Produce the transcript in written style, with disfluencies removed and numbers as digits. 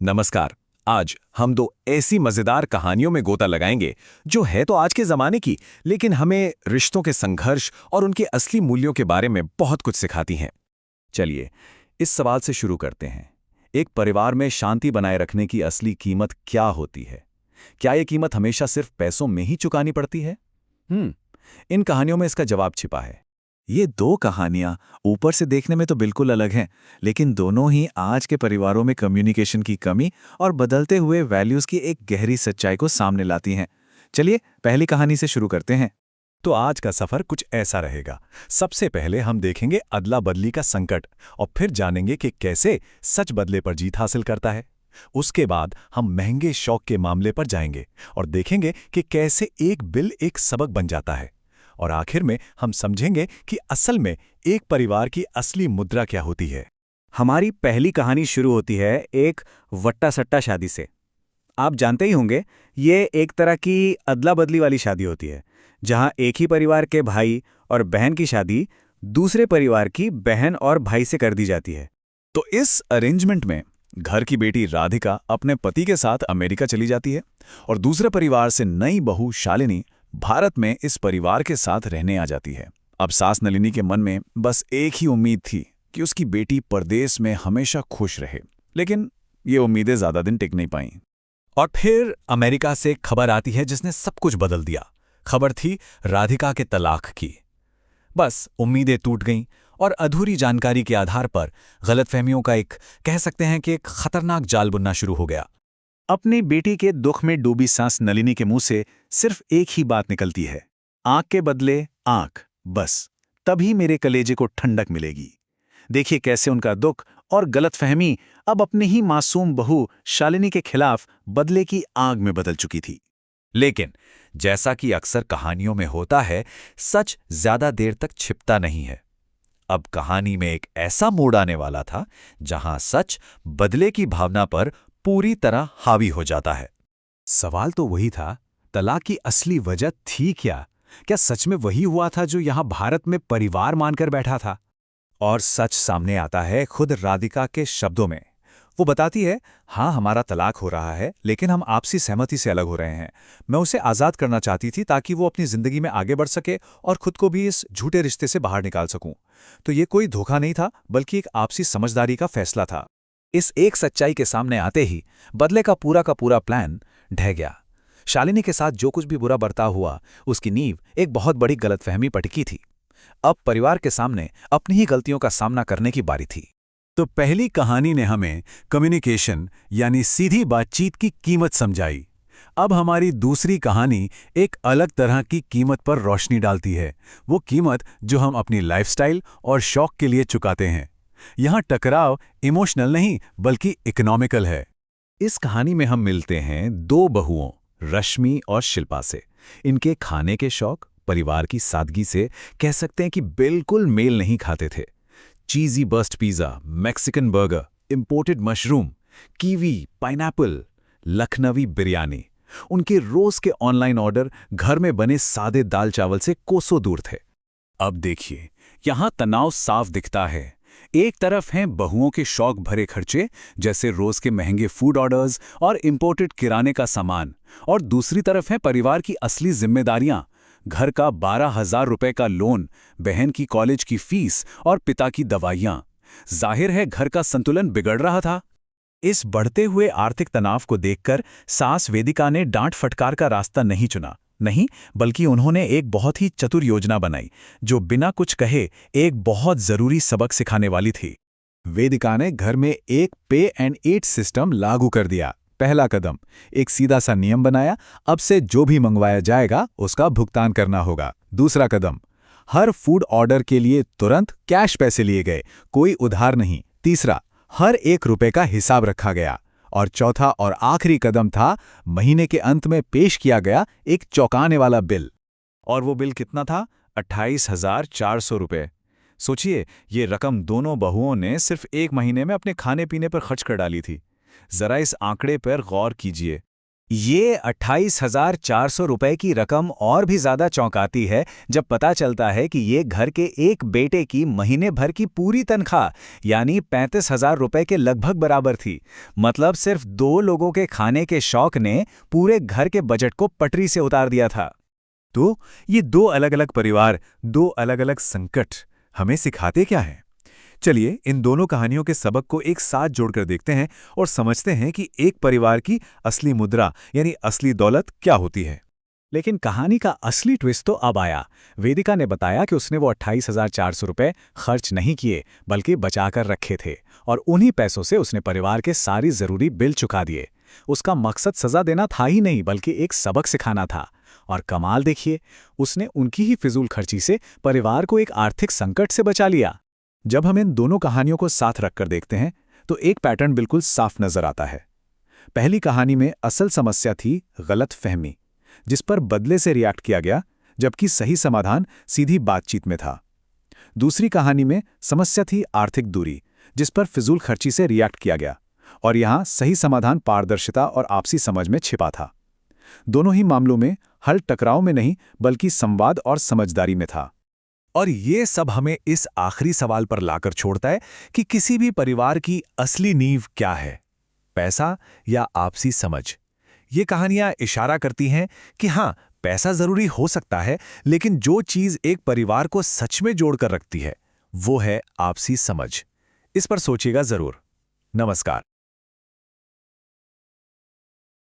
नमस्कार। आज हम दो ऐसी मजेदार कहानियों में गोता लगाएंगे जो है तो आज के जमाने की, लेकिन हमें रिश्तों के संघर्ष और उनके असली मूल्यों के बारे में बहुत कुछ सिखाती हैं। चलिए, इस सवाल से शुरू करते हैं। एक परिवार में शांति बनाए रखने की असली कीमत क्या होती है? क्या ये कीमत हमेशा सिर्फ पैसों में ही चुकानी पड़ती है? इन कहानियों में इसका जवाब छिपा है। ये दो कहानियां ऊपर से देखने में तो बिल्कुल अलग हैं, लेकिन दोनों ही आज के परिवारों में कम्युनिकेशन की कमी और बदलते हुए वैल्यूज की एक गहरी सच्चाई को सामने लाती हैं। चलिए पहली कहानी से शुरू करते हैं। तो आज का सफर कुछ ऐसा रहेगा। सबसे पहले हम देखेंगे अदला बदली का संकट और फिर जानेंगे कि कैसे सच बदले पर जीत हासिल करता है। उसके बाद हम महंगे शौक के मामले पर जाएंगे और देखेंगे कि कैसे एक बिल एक सबक बन जाता है। और आखिर में हम समझेंगे कि असल में एक परिवार की असली मुद्रा क्या होती है। हमारी पहली कहानी शुरू होती है एक वट्टा सट्टा शादी से। आप जानते ही होंगे, ये एक तरह की अदला बदली वाली शादी होती है, जहां एक ही परिवार के भाई और बहन की शादी दूसरे परिवार की बहन और भाई से कर दी जाती है। तो इस अरेंजमेंट में घर की बेटी राधिका अपने पति के साथ अमेरिका चली जाती है और दूसरे परिवार से नई बहू शालिनी भारत में इस परिवार के साथ रहने आ जाती है। अब सास नलिनी के मन में बस एक ही उम्मीद थी कि उसकी बेटी परदेश में हमेशा खुश रहे, लेकिन ये उम्मीदें ज्यादा दिन टिक नहीं पाईं। और फिर अमेरिका से एक खबर आती है जिसने सब कुछ बदल दिया। खबर थी राधिका के तलाक की। बस उम्मीदें टूट गईं और अधूरी जानकारी के आधार पर गलतफहमियों का कह सकते हैं कि एक खतरनाक जाल बुनना शुरू हो गया। अपनी बेटी के दुख में डूबी सांस नलिनी के मुंह से सिर्फ एक ही बात निकलती है, आंख के बदले आंख, बस तभी मेरे कलेजे को ठंडक मिलेगी। देखिए कैसे उनका दुख और गलतफहमी अब अपनी ही मासूम बहू शालिनी के खिलाफ बदले की आग में बदल चुकी थी। लेकिन जैसा कि अक्सर कहानियों में होता है, सच ज्यादा देर तक छिपता नहीं है। अब कहानी में एक ऐसा मोड़ आने वाला था जहां सच बदले की भावना पर पूरी तरह हावी हो जाता है। सवाल तो वही था, तलाक की असली वजह थी क्या? क्या सच में वही हुआ था जो यहां भारत में परिवार मानकर बैठा था? और सच सामने आता है खुद राधिका के शब्दों में। वो बताती है, हाँ हमारा तलाक हो रहा है, लेकिन हम आपसी सहमति से अलग हो रहे हैं। मैं उसे आज़ाद करना चाहती थी ताकि वो अपनी ज़िंदगी में आगे बढ़ सके और खुद को भी इस झूठे रिश्ते से बाहर निकाल सकूं। तो ये कोई धोखा नहीं था, बल्कि एक आपसी समझदारी का फैसला था। इस एक सच्चाई के सामने आते ही बदले का पूरा प्लान ढह गया। शालिनी के साथ जो कुछ भी बुरा बर्ताव हुआ, उसकी नींव एक बहुत बड़ी गलतफहमी पर टिकी थी। अब परिवार के सामने अपनी ही गलतियों का सामना करने की बारी थी। तो पहली कहानी ने हमें कम्युनिकेशन यानी सीधी बातचीत की कीमत समझाई। अब हमारी दूसरी कहानी एक अलग तरह की कीमत पर रोशनी डालती है, वो कीमत जो हम अपनी लाइफस्टाइल और शौक के लिए चुकाते हैं। यहाँ टकराव इमोशनल नहीं बल्कि इकोनॉमिकल है। इस कहानी में हम मिलते हैं दो बहुओं, रश्मि और शिल्पा से। इनके खाने के शौक परिवार की सादगी से कह सकते हैं कि बिल्कुल मेल नहीं खाते थे। Cheesy burst pizza, Mexican burger, imported mushroom, kiwi, pineapple, Lucknowi biryani, उनके रोज के ऑनलाइन ऑर्डर घर में बने सादे दाल चावल से कोसों दूर थे। अब देखिए, यहाँ तनाव साफ दिखता है। एक तरफ हैं बहुओं के शौक भरे खर्चे, जैसे रोज के महंगे फूड ऑर्डर्स और इंपोर्टेड किराने का सामान, और दूसरी तरफ हैं परिवार की असली जिम्मेदारियां, घर का 12,000 रुपए का लोन, बहन की कॉलेज की फीस और पिता की दवाइयां। जाहिर है घर का संतुलन बिगड़ रहा था। इस बढ़ते हुए आर्थिक तनाव को देखकर सास वेदिका ने डांट फटकार का रास्ता नहीं चुना, नहीं, बल्कि उन्होंने एक बहुत ही चतुर योजना बनाई जो बिना कुछ कहे एक बहुत जरूरी सबक सिखाने वाली थी। वेदिका ने घर में एक पे एंड ईट सिस्टम लागू कर दिया। पहला कदम, एक सीधा सा नियम बनाया, अब से जो भी मंगवाया जाएगा उसका भुगतान करना होगा। दूसरा कदम, हर फूड ऑर्डर के लिए तुरंत कैश पैसे लिए गए, कोई उधार नहीं। तीसरा, हर 1 रुपए का हिसाब रखा गया। और चौथा और आखिरी कदम था, महीने के अंत में पेश किया गया एक चौंकाने वाला बिल। और वो बिल कितना था? 28,400 रुपए। सोचिए, ये रकम दोनों बहुओं ने सिर्फ 1 महीने में अपने खाने पीने पर खर्च कर डाली थी। जरा इस आंकड़े पर गौर कीजिए। ये 28,400 रुपए की रकम और भी ज्यादा चौंकाती है जब पता चलता है कि ये घर के एक बेटे की महीने भर की पूरी तनख्वाह यानी 35,000 रुपए के लगभग बराबर थी। मतलब सिर्फ 2 लोगों के खाने के शौक ने पूरे घर के बजट को पटरी से उतार दिया था। तो ये 2 अलग-अलग परिवार, 2 अलग-अलग संकट हमें सिखाते क्या हैं? चलिए इन दोनों कहानियों के सबक को एक साथ जोड़कर देखते हैं और समझते हैं कि एक परिवार की असली मुद्रा यानी असली दौलत क्या होती है। लेकिन कहानी का असली ट्विस्ट तो अब आया। वेदिका ने बताया कि उसने वो 28,400 रुपए खर्च नहीं किए बल्कि बचाकर रखे थे और उन्हीं पैसों से उसने परिवार के सारी जरूरी बिल चुका दिए। उसका मकसद सजा देना था ही नहीं बल्कि एक सबक सिखाना था। और कमाल देखिए, उसने उनकी ही फिजूल खर्ची से परिवार को एक आर्थिक संकट से बचा लिया। जब हम इन दोनों कहानियों को साथ रखकर देखते हैं तो एक पैटर्न बिल्कुल साफ नजर आता है। पहली कहानी में असल समस्या थी गलत फहमी, जिस पर बदले से रिएक्ट किया गया, जबकि सही समाधान सीधी बातचीत में था। दूसरी कहानी में समस्या थी आर्थिक दूरी, जिस पर फिजूल खर्ची से रिएक्ट किया गया, और यहां सही समाधान पारदर्शिता और आपसी समझ में छिपा था। दोनों ही मामलों में हल टकराव में नहीं बल्कि संवाद और समझदारी में था। और ये सब हमें इस आखिरी सवाल पर लाकर छोड़ता है कि किसी भी परिवार की असली नींव क्या है, पैसा या आपसी समझ। ये कहानियां इशारा करती हैं कि हाँ, पैसा जरूरी हो सकता है, लेकिन जो चीज एक परिवार को सच में जोड़कर रखती है वो है आपसी समझ। इस पर सोचिएगा जरूर। नमस्कार।